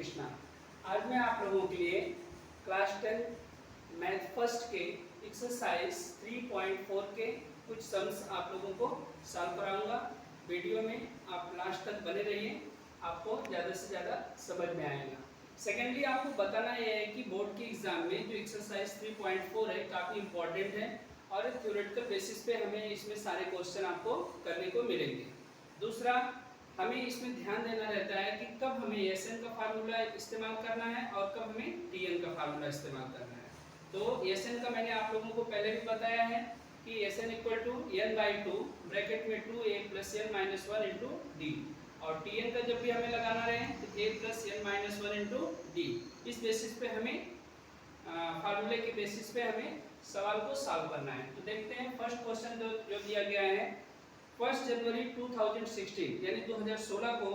कृष्णा। आज मैं आप लोगों के लिए क्लास 10 मैथ फर्स्ट के एक्सरसाइज 3.4 के कुछ सम्स आप लोगों को सॉल्व कराऊंगा। वीडियो में आप लास्ट तक बने रहिए, आपको ज़्यादा से ज़्यादा समझ में आएगा। सेकेंडली आपको बताना यह है कि बोर्ड के एग्ज़ाम में जो एक्सरसाइज 3.4 है काफ़ी इंपॉर्टेंट है और थ्योरेटिकल बेसिस पे हमें इसमें सारे क्वेश्चन आपको करने को मिलेंगे। दूसरा, हमें इसमें ध्यान देना रहता है कि कब हमें एसएन का फार्मूला इस्तेमाल करना है और कब हमें टीएन का फार्मूला इस्तेमाल करना है। तो एसएन का मैंने आप लोगों को पहले भी बताया है कि SN equal to N by two bracket में 2a plus N minus one into D, और टीएन का जब भी हमें लगाना रहे तो a plus N minus one into D. इस बेसिस पे हमें फार्मूले के बेसिस पे हमें सवाल को सॉल्व करना है। तो देखते हैं फर्स्ट क्वेश्चन जो दिया गया है। 1 जनवरी 2016 यानी 2016 को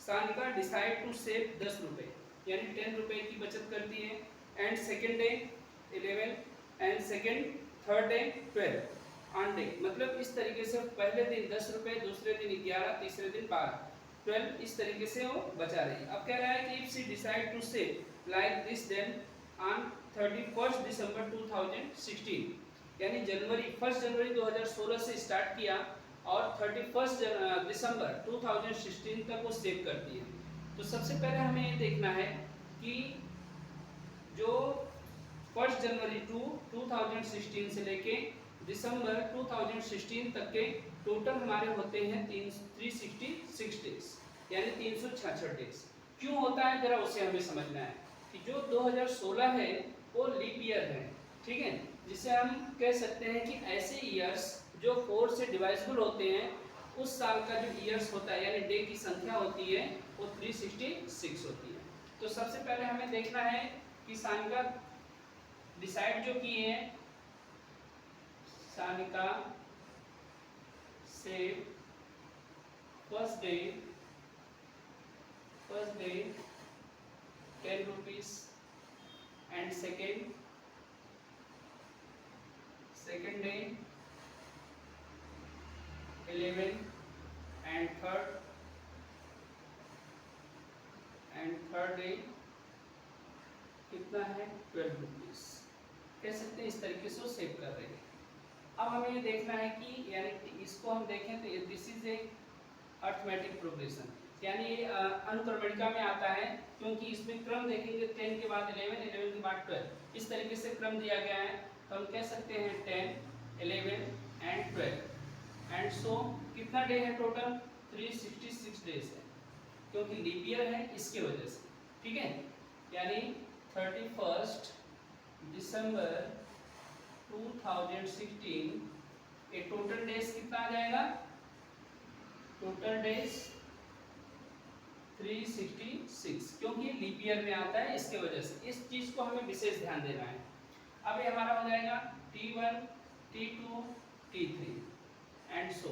सानिका डिसाइड टू सेव 10 रुपये यानी 10 रुपये की बचत करती है। And second day 11 and second third day 12 on day, मतलब इस तरीके से पहले दिन 10 रुपये, दूसरे दिन 11, तीसरे दिन 12, 12 इस तरीके से वो बचा रही है। अब कह रहा है कि if she decide to save like this then on 31 दिसंबर 2016 यानी 1 जनवरी 2016 से स्टार्ट किया और 31 दिसंबर 2016 तक वो सेव करती है। तो सबसे पहले हमें ये देखना है कि जो 1 जनवरी 2016 से लेके दिसंबर 2016 तक के टोटल हमारे होते हैं 366 डेज यानी 366 डेज। क्यों होता है जरा उसे हमें समझना है कि जो 2016 है वो लीप ईयर है, ठीक है, जिसे हम कह सकते हैं कि ऐसे ईयर्स जो 4 से डिवाइजिबल होते हैं उस साल का जो ईयर्स होता है यानी डे की संख्या होती है वो 366 होती है। तो सबसे पहले हमें देखना है कि सानिका डिसाइड जो की है, सानिका से first day 10 rupees and second day 11 and third day कितना है 12 रुपीज, कह सकते हैं इस तरीके से वो सेव कर रहे हैं। अब हमें ये देखना है कि यानी इसको हम देखें तो this is a arithmetic progression यानी अनुक्रमणिका में आता है, क्योंकि इसमें क्रम देखेंगे 10 के बाद 11, 11 के बाद 12 इस तरीके से क्रम दिया गया है। तो हम कह सकते हैं 10, 11 एंड 12 एंड सो कितना डे है टोटल 366 डेज है, क्योंकि लीप ईयर है इसके वजह से, ठीक है। यानी 31 दिसंबर 2016 ये टोटल डेज कितना आ जाएगा, टोटल डेज 366, क्योंकि लीप ईयर में आता है इसके वजह से। इस चीज को हमें विशेष ध्यान देना है। अब ये हमारा हो जाएगा T1, T2, T3 and so.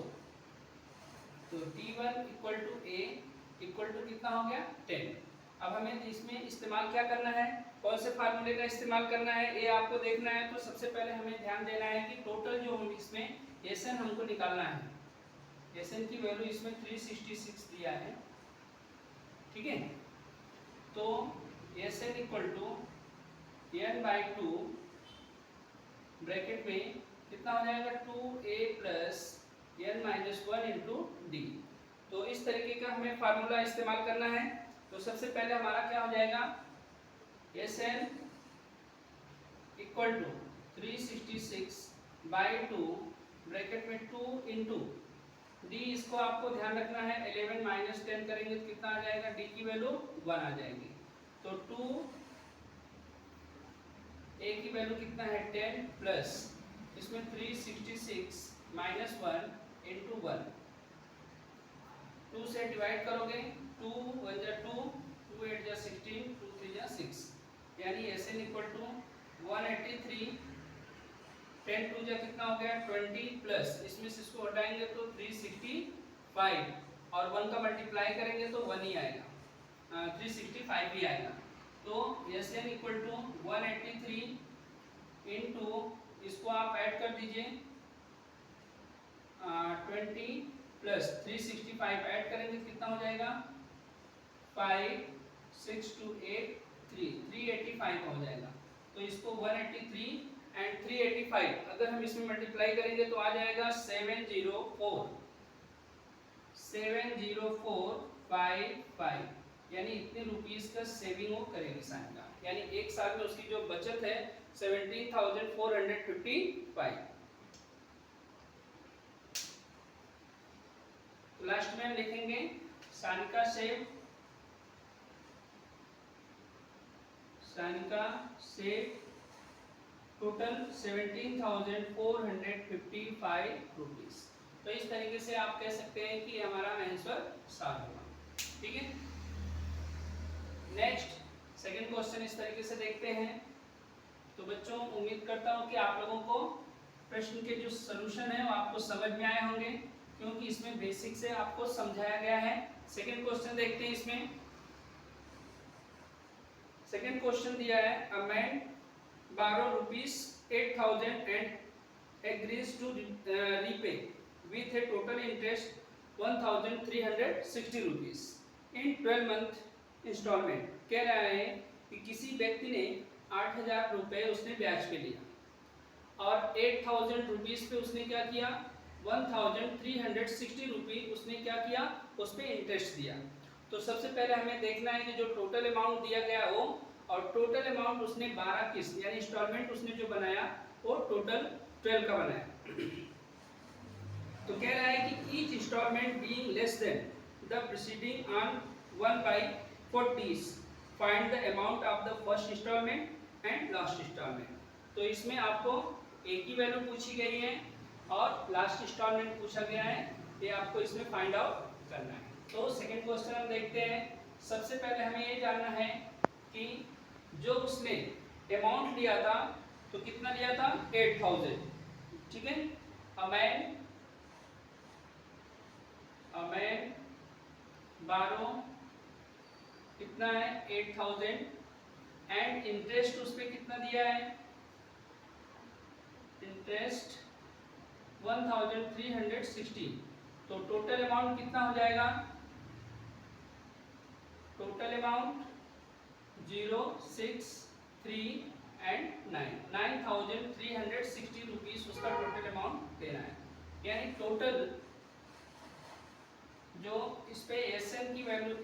तो T1 equal to A equal to कितना हो गया 10। अब हमें इसमें इस्तेमाल क्या करना है, कौन से फार्मूले का इस्तेमाल करना है ये आपको देखना है। तो सबसे पहले हमें ध्यान देना है कि टोटल जो हम इसमें एसएन हमको निकालना है, एसएन की वैल्यू इसमें 366 दिया है, ठीक है। तो SN equal to N by two bracket में कितना हो जाएगा 2a plus N minus one into D. तो इस तरीके का हमें फार्मूला इस्तेमाल करना है। तो सबसे पहले हमारा क्या हो जाएगा, S N equal to 366 by two bracket में 2 इंटू डी, इसको आपको ध्यान रखना है 11 माइनस 10 करेंगे तो कितना आ जाएगा, डी की वैल्यू 1 आ जाएगी। तो 2 ए की वैल्यू कितना है 10 प्लस इसमें 366 माइनस 1 इंटू 1, 2 से डिवाइड करोगे 2 1 जा 2, 2 8 जा 16, 2 3 जा 6 यानी एस एन इक्वल टू 183, 10 2 जा कितना हो गया 20 प्लस इसमें से इसको हटाएंगे तो 365 और 1 का मल्टीप्लाई करेंगे तो 1 ही आएगा, 365 ही आएगा। तो S N equal to 183 into इसको आप ऐड कर दीजिए 20 प्लस 365 ऐड करेंगे कितना हो जाएगा 5 6283 385 हो जाएगा। तो इसको 183 एंड 385 अगर हम इसमें मल्टीप्लाई करेंगे तो आ जाएगा 70455, यानी इतने रुपीस का सेविंग वो करेगी सानिका, यानी एक साल में उसकी जो बचत है 17,455। तो लास्ट में हम लिखेंगे सानिका सेव टोटल 17,455 रुपीस। तो इस तरीके से आप कह सकते हैं कि हमारा आंसर सॉल्व हुआ। ठीक है, नेक्स्ट सेकंड क्वेश्चन इस तरीके से देखते हैं। तो बच्चों उम्मीद करता हूं कि आप लोगों को प्रश्न के जो सॉल्यूशन है वो आपको समझ में आए होंगे, क्योंकि इसमें बेसिक से आपको समझाया गया है। सेकंड क्वेश्चन देखते हैं। इसमें सेकंड क्वेश्चन दिया है, a man borrow rupees 8,000 and agrees to repay with a total interest 1,360 rupees in 12 month installment। कह रहा है कि किसी व्यक्ति ने 8,000 रुपए उसने ब्याज पे लिया और 8,000 रुपीस पे उसने क्या किया, 1,360 रुपये उसने क्या किया, उस पे इंटरेस्ट दिया। तो सबसे पहले हमें देखना है कि जो टोटल अमाउंट दिया गया वो, और टोटल अमाउंट उसने 12 किस्त यानी इंस्टॉलमेंट उसने जो बनाया वो टोटल 12 का बनाया। तो कह रहा है कि each installment being less than the preceding on 1/40 find the amount of the first installment and last installment. तो इसमें आपको एक ही वैल्यू पूछी गई है और लास्ट इंस्टॉलमेंट पूछा गया है, ये आपको इसमें फाइंड आउट करना है। तो सेकंड क्वेश्चन हम देखते हैं। सबसे पहले हमें ये जानना है कि जो उसने अमाउंट लिया था तो कितना लिया था, 8,000। ठीक है, अ मैन बारो कितना है 8,000 एंड इंटरेस्ट उस पे कितना दिया है, इंटरेस्ट 1,360। तो टोटल अमाउंट कितना हो जाएगा, टोटल अमाउंट 0, 6, 3 एंड 9,360 रुपीस उसका टोटल अमाउंट देना है। यानी टोटल जो इस पे एसएन की वैल्यू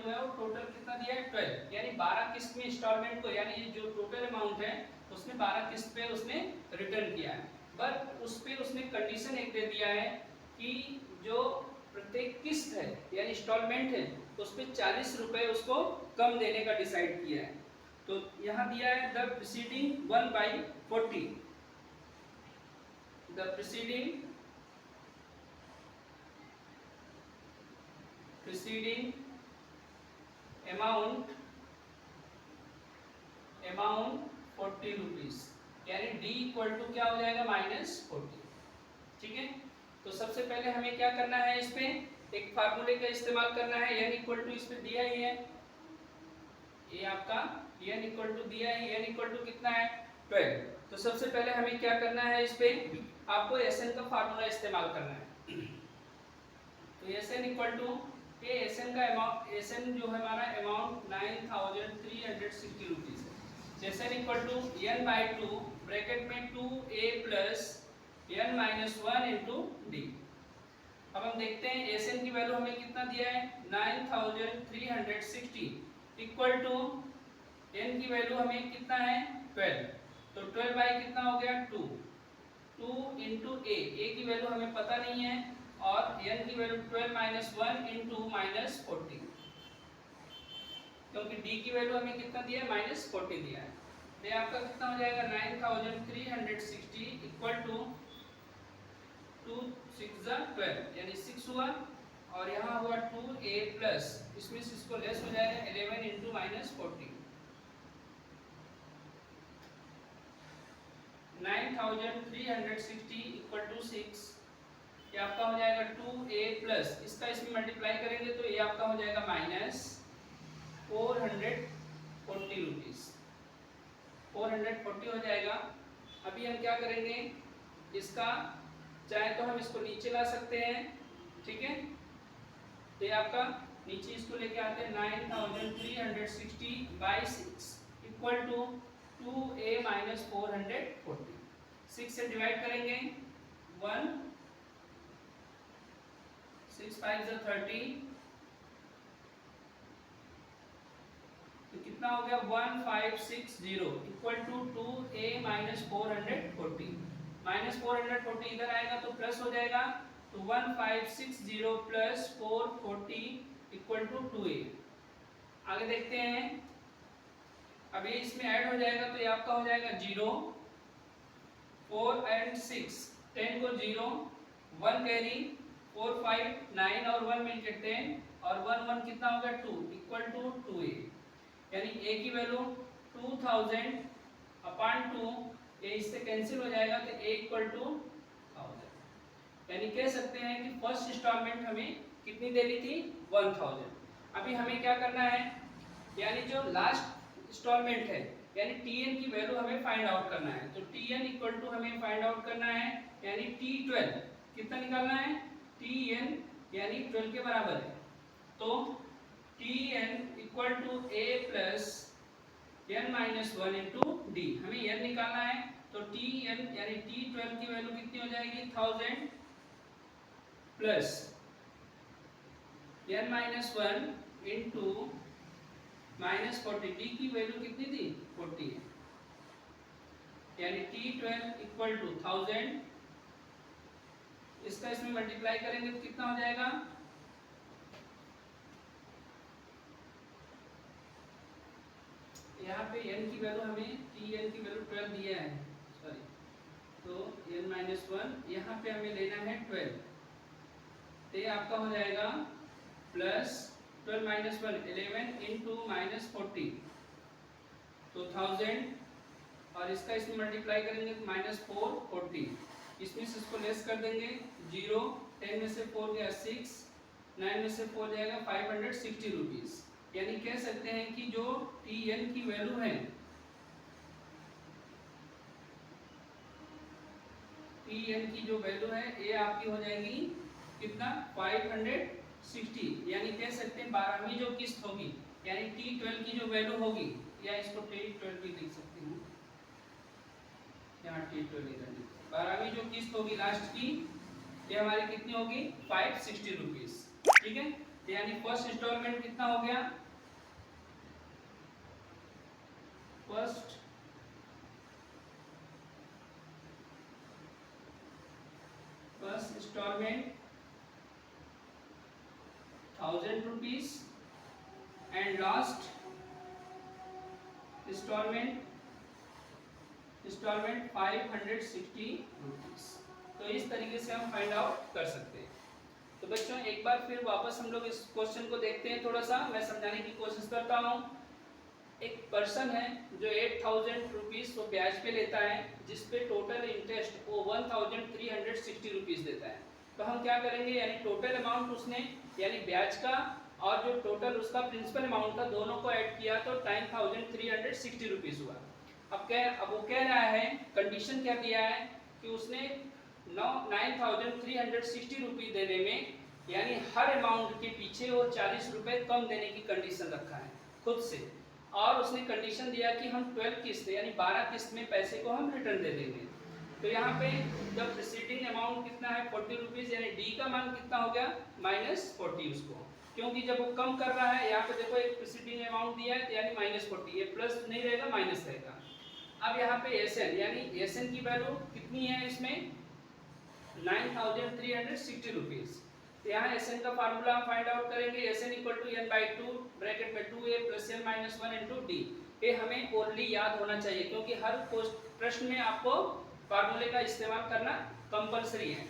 है वो टोटल कितना दिया है, 12, यानी 12 किस्त में इंस्टॉलमेंट को, यानी ये जो टोटल अमाउंट है उसने 12 किस्त पे उसने रिटर्न किया है। बट उस पे उसने कंडीशन एक दे दिया है कि जो प्रत्येक किस्त है यानी इंस्टॉलमेंट है उस पे 40 रुपए उसको कम देने का डिसाइड किया है। तो यहाँ दिया है the preceding 1/40, the preceding amount 40 rupees, यानी डी इक्वल टू क्या हो जाएगा, -40। ठीक है, तो सबसे पहले हमें क्या करना है, इस पे एक फार्मूले का इस्तेमाल करना है। n इक्वल टू इस पे दिया ही है, ये आपका n इक्वल टू दिया है, n इक्वल टू कितना है 12। तो सबसे पहले हमें क्या करना है, इस पे आपको Sn का फार्मूला इस्तेमाल करना है। तो Sn इक्वल टू ये Sn का अमाउंट, Sn जो है हमारा अमाउंट 9,360 रुपीस है। Sn equal to n/2 bracket में 2a plus n minus 1 into D. अब हम देखते हैं Sn की वैल्यू हमें कितना दिया है, 9,360 इक्वल टू n की वैल्यू हमें कितना है 12। तो 12 बाई कितना हो गया 2 इंटू a की वैल्यू हमें पता नहीं है, और n की वैल्यू 12 माइनस 1 इंटू -40, क्योंकि d की वैल्यू हमें कितना दिया है, -40 दिया है। तो आपका कितना हो जाएगा 9,360 इक्वल टू 2 6 12 यानी 6 हुआ, और यहाँ हुआ 2a प्लस, इसमें से इसको लेस हो जाएगा 11 इंटू -40, 9,360 इक्वल टू 6, ये आपका हो जाएगा 2a प्लस, इसका इसमें मल्टीप्लाई करेंगे तो ये आपका हो जाएगा -440 रुपीस, 440 हो जाएगा। अभी हम क्या करेंगे, इसका चाहे तो हम इसको नीचे ला सकते हैं। ठीक है, तो ये आपका नीचे इसको लेके आते हैं 9360 by 6 equal to 2a minus 440। 6 से डिवाइड करेंगे 1 6 5 30, तो कितना हो गया 1560 equal to 2a minus 440। Minus 440 इधर आएगा तो प्लस हो जाएगा, तो 1560 प्लस 440 इक्वल टू 2a। आगे देखते हैं, अब ये इसमें ऐड हो जाएगा तो ये आपका हो जाएगा 0 4 एंड 6 10 को 0 1 कैरी 4 5 9 और 1 मिलके 10 और 1 1 कितना हो गया 2 इक्वल टू 2a। यानी a की वैल्यू 2000 अपॉन 2, ये इससे कैंसिल हो जाएगा तो a इक्वल टू 1000। यानी कह सकते हैं कि फर्स्ट इंस्टॉलमेंट हमें कितनी देनी थी 1000। अभी हमें क्या करना है, यानी जो लास्ट इंस्टॉलमेंट है यानी tn की वैल्यू हमें फाइंड आउट करना है। तो tn इक्वल टू हमें फाइंड आउट करना है, यानी t12 कितना निकालना है, tn यानी 12 के बराबर है, तो tn equal to a plus n minus 1 into D. हमें n निकालना है, तो tn यानी t12 की वैल्यू कितनी हो जाएगी 1000 plus n minus 1 into minus 40। D की वैल्यू कितनी थी 40 है, यानी t12 इक्वल टू 1000, इसका इसमें मल्टीप्लाई करेंगे तो कितना हो जाएगा, यहाँ पे n की वैल्यू हमें tn की वैल्यू 12 दिया है, सॉरी, तो n माइनस 1 यहाँ पे हमें लेना है 12, तो ये आपका हो जाएगा प्लस 12 माइनस 1 11 इंटू माइनस 40, तो 1000 और इसका इसमें मल्टीप्लाई करेंगे तो माइनस 440, इसमें से इसको लेस कर देंगे 0 10 में से 4 गया 6 9 में से 4 जाएगा 560 रुपीज़। यानी कह सकते हैं कि जो tn की वैल्यू है, tn की जो वैल्यू है ये आपकी हो जाएगी कितना 560। यानी कह सकते हैं 12वीं जो किस्त होगी यानी t12 की जो वैल्यू होगी, या इसको t12 भी लिख सकते हैं, यहाँ t12 इधर 12वीं जो किस्त होगी लास्ट की, ये हमारी कितनी होगी 560 रुपीज़। ठीक है, यानी फर्स्ट इंस्टॉलमेंट कितना हो गया, first installment 1000 rupees and last installment 560 rupees. तो इस तरीके से हम फाइंड आउट कर सकते हैं। तो बच्चों एक बार फिर वापस हम लोग इस क्वेश्चन को देखते हैं, थोड़ा सा मैं समझाने की कोशिश करता हूँ। एक पर्सन है जो 8000 रुपीज़ वो ब्याज पे लेता है, जिस पे टोटल इंटरेस्ट वो 1360 रुपीज़ देता है। तो हम क्या करेंगे, यानी टोटल अमाउंट उसने यानी ब्याज का और जो टोटल उसका प्रिंसिपल अमाउंट था दोनों को ऐड किया तो 9360 रुपीज़ हुआ। अब वो कह रहा है, कंडीशन क्या दिया है कि उसने 9360 रुपीज़ देने में यानी हर अमाउंट के पीछे वो 40 रुपये कम देने की कंडीशन रखा है खुद से, और उसने कंडीशन दिया कि हम 12 किस्त यानी 12 किस्त में पैसे को हम रिटर्न दे देंगे। तो यहाँ पे जब प्रीसीडिंग अमाउंट कितना है 40 रुपीज़, यानी डी का मान कितना हो गया -40 उसको, क्योंकि जब वो कम कर रहा है, यहाँ पे देखो एक प्रीसीडिंग अमाउंट दिया है यानी -40, ये प्लस नहीं रहेगा माइनस रहेगा। अब यहाँ पे एसएन यानी एसएन की वैल्यू कितनी है इसमें 9360 रुपीज़। तो यहाँ एसएन का फार्मूला हम फाइंड आउट करेंगे, SN equal to n/2 bracket में 2a plus n minus 1 into D. ये हमें ओनली याद होना चाहिए क्योंकि हर प्रश्न में आपको फार्मूले का इस्तेमाल करना कंपलसरी है।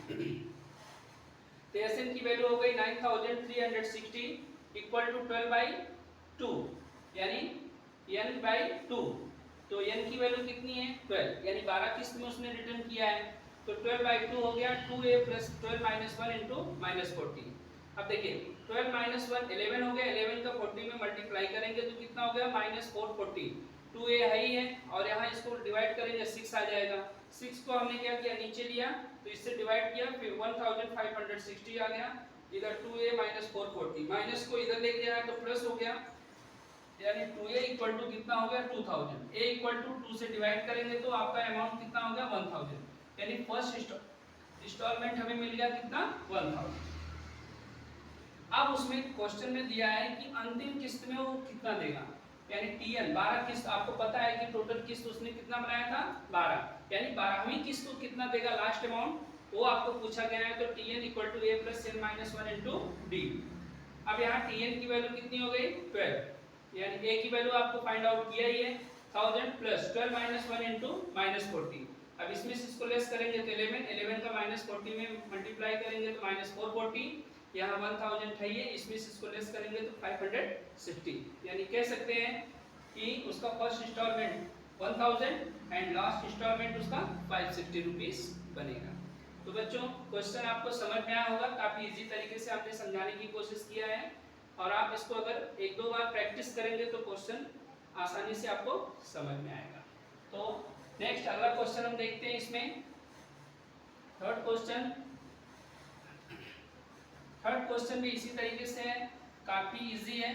तो एसएन की वैल्यू हो गई 9360 इक्वल टू 12/2 यानी n/2। तो n की वैल्यू कितनी है 12, यानी 12 किस्त में उसने रिटर्न किया है, तो 12/2 हो गया 2a प्लस 12 माइनस 1 इंटू -40। अब देखिए 12 माइनस 1 11 हो गया, 11 का 40 में मल्टीप्लाई करेंगे तो कितना हो गया -440। 2a है ही है और यहाँ इसको डिवाइड करेंगे 6 आ जाएगा। 6 को हमने क्या किया नीचे लिया तो इससे डिवाइड किया, फिर 1560 आ गया इधर 2a माइनस 440, माइनस को इधर लेके आया तो प्लस हो गया, यानी 2a इक्वल टू कितना हो गया 2000, a इक्वल टू 2 से डिवाइड करेंगे तो आपका अमाउंट कितना हो गया 1000, यानी फर्स्ट इंस्टॉलमेंट हमें मिल गया कितना 1000। अब उसमें क्वेश्चन में दिया है कि अंतिम किस्त में वो कितना देगा, यानी टीएन 12 किस्त, आपको पता है कि टोटल किस्त उसने कितना बनाया था 12, यानी 12वीं किस्त को कितना देगा लास्ट अमाउंट, वो आपको पूछा गया है। तो TN equal to A plus N minus 1 into D. अब यहाँ टीएन की वैल्यू कितनी हो गई 12, यानी ए की वैल्यू आपको फाइंड आउट किया ही है 1000 प्लस 12 माइनस 1 इंटू माइनस 40। अब इसमें से इसको लेस करेंगे तो 11 का माइनस 40 में मल्टीप्लाई करेंगे तो माइनस 440, यहाँ 1000 है ये, इसमें से इसको लेस करेंगे तो 560, यानी कह सकते हैं कि उसका first installment 1000 and last installment उसका 560 रुपीस बनेगा। तो बच्चों क्वेश्चन आपको समझ में आया होगा, काफी इजी तरीके से आपने समझाने की कोशिश किया है, और आप इसको अगर एक दो बार प्रैक्टिस करेंगे तो क्वेश्चन आसानी से आपको समझ में आएगा। तो नेक्स्ट अगला क्वेश्चन हम देखते हैं, इसमें थर्ड क्वेश्चन भी इसी तरीके से है, काफी इजी है,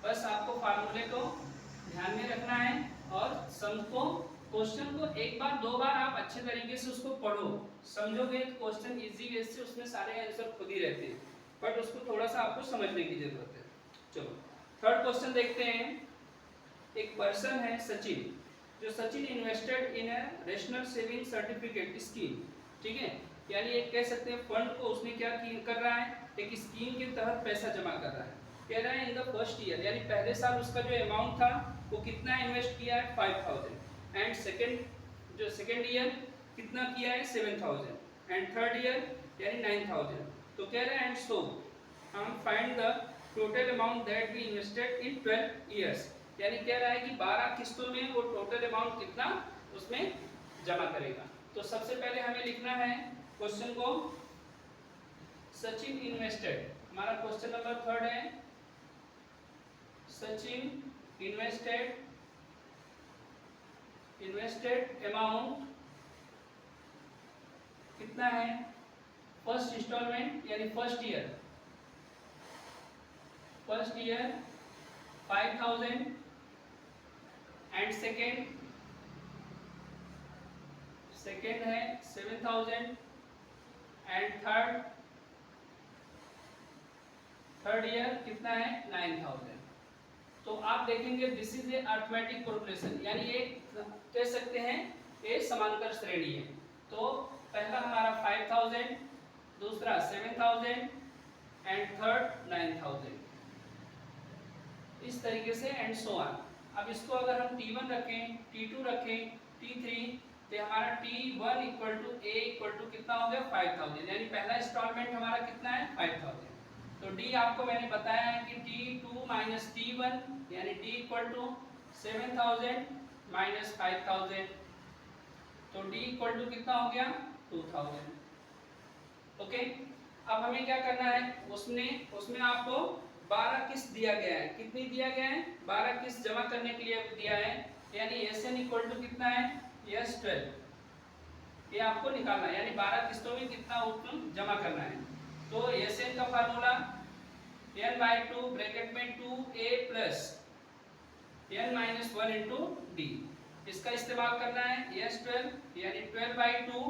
बस आपको फार्मूले को ध्यान में रखना है और सम को, क्वेश्चन को एक बार दो बार आप अच्छे तरीके से उसको पढ़ो, समझोगे तो क्वेश्चन इजी वे से उसमें सारे आंसर खुद ही रहते हैं, बट उसको थोड़ा सा आपको समझने की जरूरत है। चलो थर्ड क्वेश्चन देखते हैं। एक पर्सन है सचिन, जो Sachin invested in a national saving certificate scheme, ठीक है, यानी एक कह सकते हैं फंड को उसने क्या कर रहा है, एक स्कीम के तहत पैसा जमा कर रहा है। कह रहा है इन द फर्स्ट ईयर, यानी पहले साल उसका जो अमाउंट था वो कितना इन्वेस्ट किया है 5000, एंड सेकंड ईयर कितना किया है 7000, एंड थर्ड ईयर यानी 9000। तो कह रहे हैं एंड सो हम find the total amount that we invested in 12 years, यानी कह रहा है कि 12 किस्तों में वो टोटल अमाउंट कितना उसमें जमा करेगा। तो सबसे पहले हमें लिखना है क्वेश्चन को, सचिन इन्वेस्टेड, हमारा क्वेश्चन नंबर थर्ड है, सचिन इन्वेस्टेड अमाउंट कितना है, फर्स्ट इंस्टॉलमेंट यानी फर्स्ट ईयर 5000 एंड सेकेंड है 7000 एंड थर्ड ईयर कितना है 9000। तो आप देखेंगे this is a arithmetic progression, यानी ये कह सकते हैं ये समांतर श्रेणी है। तो पहला हमारा 5000, दूसरा 7000 एंड थर्ड 9000, इस तरीके से एंड सो ऑन। अब इसको अगर हम T1 रखें, T2 रखें, T3, तो हमारा T1 equal to A equal to कितना हो गया 5000, यानी पहला इंस्टॉलमेंट हमारा कितना है 5000। तो D आपको मैंने बताया है कि T2 माइनस T1 यानी D इक्वल टू 7000 माइनस 5000, तो D इक्वल टू कितना हो गया 2000। ओके, अब हमें क्या करना है, उसमें आपको 12 किस्त दिया गया है, कितनी दिया गया है 12 किस्त जमा करने के लिए दिया है, यानी Sn इक्वल टू कितना है S12, ये आपको निकालना है, यानी 12 किस्तों में कितना जमा करना है। तो Sn का फार्मूला n/2 ब्रैकेट में 2a plus n minus 1 into D, इसका इस्तेमाल करना है S12 यानी 12/2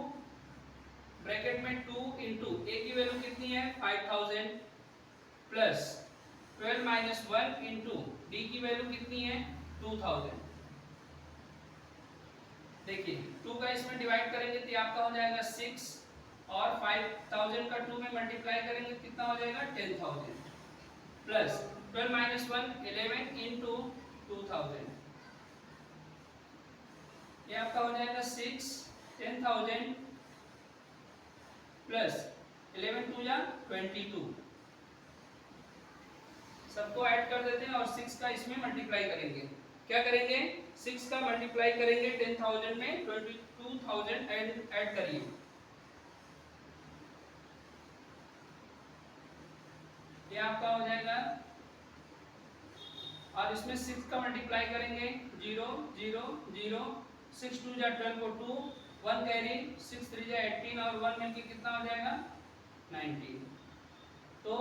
ब्रैकेट में 2 इंटू a की वैल्यू कितनी है 5000 प्लस 12 माइनस 1 इंटू डी की वैल्यू कितनी है 2000। देखिए 2 का इसमें डिवाइड करेंगे तो आपका हो जाएगा 6, और 5000 का 2 में मल्टीप्लाई करेंगे कितना हो जाएगा 10000 प्लस 12 माइनस 1 11 इंटू 2000, ये आपका हो जाएगा 6 10000 प्लस 11 2 या 22, सबको ऐड कर देते हैं और 6 का इसमें मल्टीप्लाई करेंगे। क्या करेंगे 6 का मल्टीप्लाई करेंगे 10000 में 22000 ऐड करिए, ये आपका हो जाएगा, और इसमें 6 का मल्टीप्लाई करेंगे 0 0 0, 6 2 जा 12 को 2 1 कैरी, 6 3 जा 18 और 1 मिलके कितना हो जाएगा 19। तो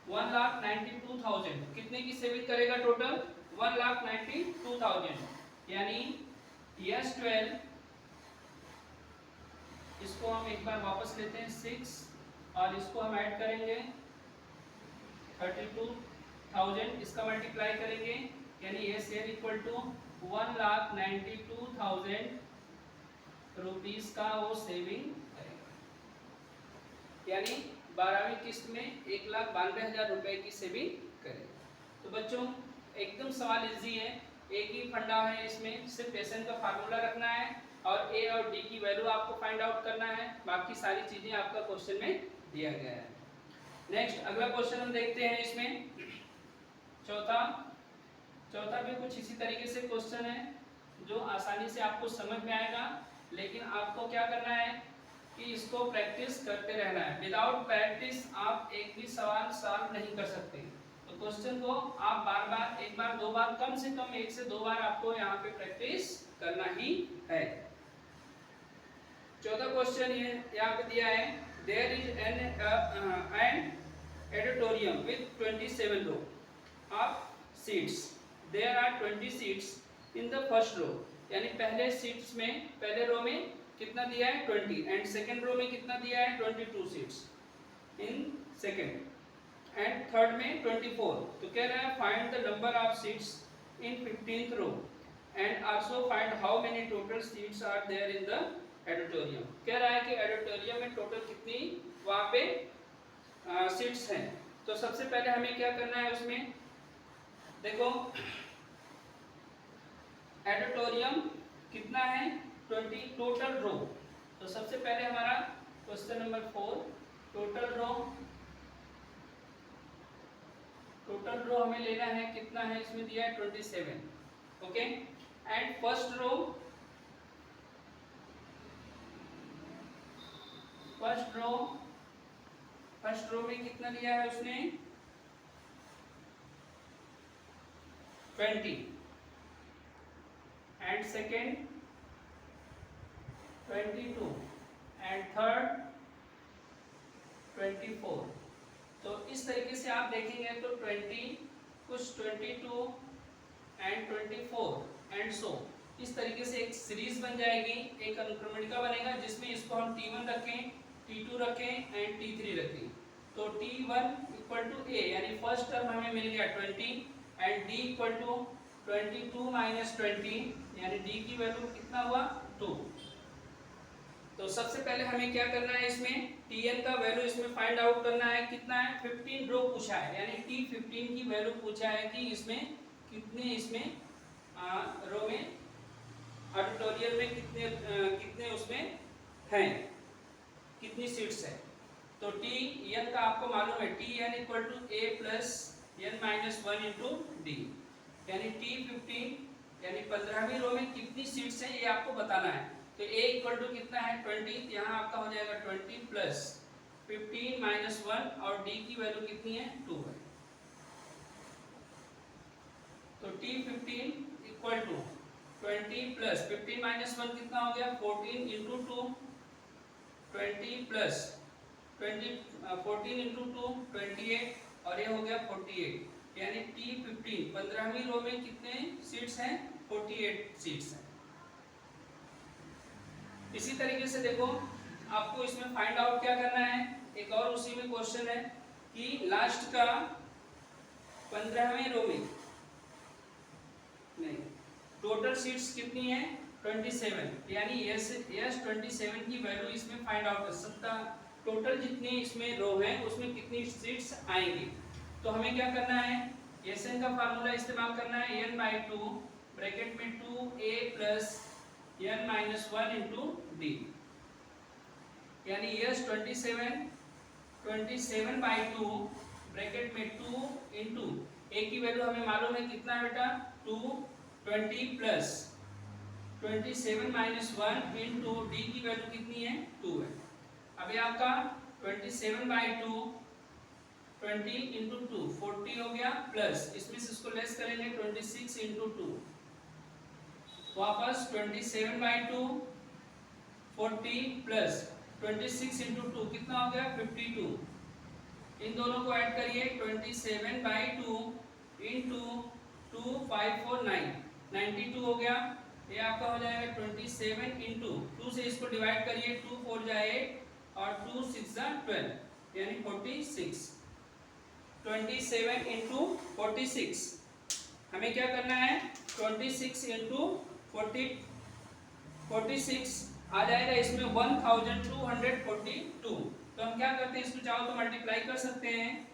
1,92,000 कितने की सेविंग करेगा टोटल? 1,92,000, यानी S12 इसको हम एक बार वापस लेते हैं 6 और इसको हम ऐड करेंगे 32,000, इसका मल्टीप्लाई करेंगे यानी एस एर इक्वल टू 1,92,000 रुपीज का वो सेविंग करेगा, यानी 12वीं किस्त में 1,92,000 रुपए की सेविंग करेगा। तो बच्चों एकदम सवाल इजी है, एक ही फंडा है इसमें, सिर्फ एस एन का फार्मूला रखना है और ए और डी की वैल्यू आपको फाइंड आउट करना है, बाकी सारी चीजें आपका क्वेश्चन में दिया गया है। नेक्स्ट अगला क्वेश्चन हम देखते हैं इसमें चौथा भी कुछ इसी तरीके से क्वेश्चन है जो आसानी से आपको समझ में आएगा, लेकिन आपको क्या करना है कि इसको प्रैक्टिस करते रहना है। विदाउट प्रैक्टिस आप एक भी सवाल सॉल्व नहीं कर सकते। तो क्वेश्चन को आप बार बार, एक बार दो बार, कम से कम 1 से 2 बार आपको यहाँ पे प्रैक्टिस करना ही है। चौथा क्वेश्चन ये यहाँ पे दिया है, there is an auditorium with 27 row of seats, there are 20 seats in the first row, यानी पहले सीट्स में, पहले रो में कितना दिया है 20 एंड सेकंड रो में कितना दिया है 22 seats in second and third में 24। तो कह रहा है find the number of seats in 15th row and also find how many total seats are there in the auditorium. कह रहा है कि एडिटोरियम में टोटल कितनी वहां पे सीट्स हैं। तो सबसे पहले हमें क्या करना है, उसमें देखो एडिटोरियम कितना है 20 टोटल रो। तो सबसे पहले हमारा क्वेश्चन नंबर 4, टोटल रो हमें लेना है, कितना है इसमें दिया है 27, ओके। एंड फर्स्ट रो में कितना दिया है उसने 20 एंड सेकेंड 22 एंड थर्ड 24। तो इस तरीके से आप देखेंगे तो 20 कुछ 22 एंड 24 एंड सो, इस तरीके से एक सीरीज बन जाएगी, एक अनुक्रमणिका बनेगा जिसमें इसको हम T1 रखें, T2 रखें एंड T3 रखें। तो T1 इक्वल टू ए, यानी फर्स्ट टर्म हमें मिल गया 20 and D equal to 22 minus 20, यानी D की वैल्यू कितना हुआ 2। तो सबसे पहले हमें क्या करना है, इसमें Tn का वैल्यू इसमें फाइंड आउट करना है, कितना है 15 रो पूछा है, यानी T15 की वैल्यू पूछा है कि इसमें कितने, इसमें रो में ऑडिटोरियम में कितने उसमें हैं, कितनी सीट्स है। तो Tn का आपको मालूम है, Tn equal to a plus n minus 1 into D, यानी T15 यानी 15वीं रो में कितनी सीट्स हैं ये आपको बताना है। तो a इक्वल टू कितना है 20, यहाँ आपका हो जाएगा 20 प्लस 15 माइनस 1 और d की वैल्यू कितनी है 2 है। तो T15 equal to 20 plus 15 minus 1 कितना हो गया 14 इंटू 2, 20 प्लस 14 इंटू 2 28 और ये हो गया 48, यानी T15 15वीं रो में कितने सीट्स हैं 48 सीट्स हैं। इसी तरीके से देखो आपको इसमें फाइंड आउट क्या करना है, एक और उसी में क्वेश्चन है कि लास्ट का 15वें रो में नहीं टोटल सीट्स कितनी है 27, यानी यस 27 की वैल्यू इसमें फाइंड आउट कर सकता, टोटल जितनी इसमें रो है उसमें कितनी सीट्स आएंगी। तो हमें क्या करना है, Sn का फार्मूला इस्तेमाल करना है, n/2 ब्रैकेट में 2a plus n minus 1 into D, यानी यस 27/2 ब्रैकेट में 2 इंटू a की वैल्यू हमें मालूम है कितना है बेटा 2, 20 प्लस 27 माइनस 1 इंटू डी की वैल्यू कितनी है 2 है। अब ये आपका 27/2 20 इंटू 2 40 हो गया, प्लस इसमें से इसको लेस करेंगे 26 इंटू 2 वापस 27/2 40 प्लस 26 इंटू 2 कितना हो गया 52। इन दोनों को ऐड करिए 27/2 इंटू 2 5 4 9 92 हो गया। ये आपका हो जाएगा 27 इंटू 2 से इसको डिवाइड करिए 2 4 जाए 8 और 2 6 जा 12 यानी 46। 27 इंटू 46 हमें क्या करना है 26 इंटू 46 आ जाएगा इसमें 1242। तो हम क्या करते हैं इसको चाहो तो मल्टीप्लाई कर सकते हैं।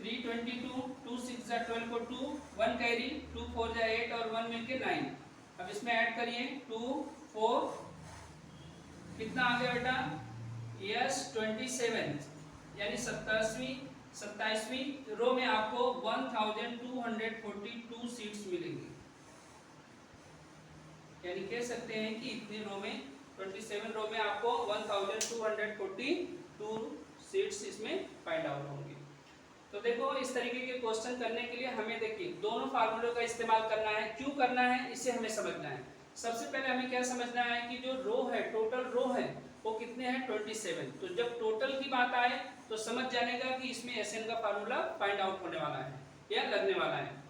322 2 6 जा 12 को 2 1 कैरी 2 4 जा 8 और 1 मिलके 9। अब इसमें ऐड करिए 2 4 कितना आ गया बेटा यस 27 यानी 27वीं रो में आपको 1242 सीट्स मिलेंगी। यानी कह सकते हैं कि इतनी रो में 27 रो में आपको 1242 सीट्स इसमें फाइंड आउट होंगे। तो देखो इस तरीके के क्वेश्चन करने के लिए हमें देखिए दोनों फार्मूलों का इस्तेमाल करना है। क्यों करना है इसे हमें समझना है। सबसे पहले हमें क्या समझना है कि जो रो है टोटल रो है वो कितने हैं 27। तो जब टोटल की बात आए तो समझ जानेगा कि इसमें एसएन का फार्मूला फाइंड आउट होने वाला है या लगने वाला है।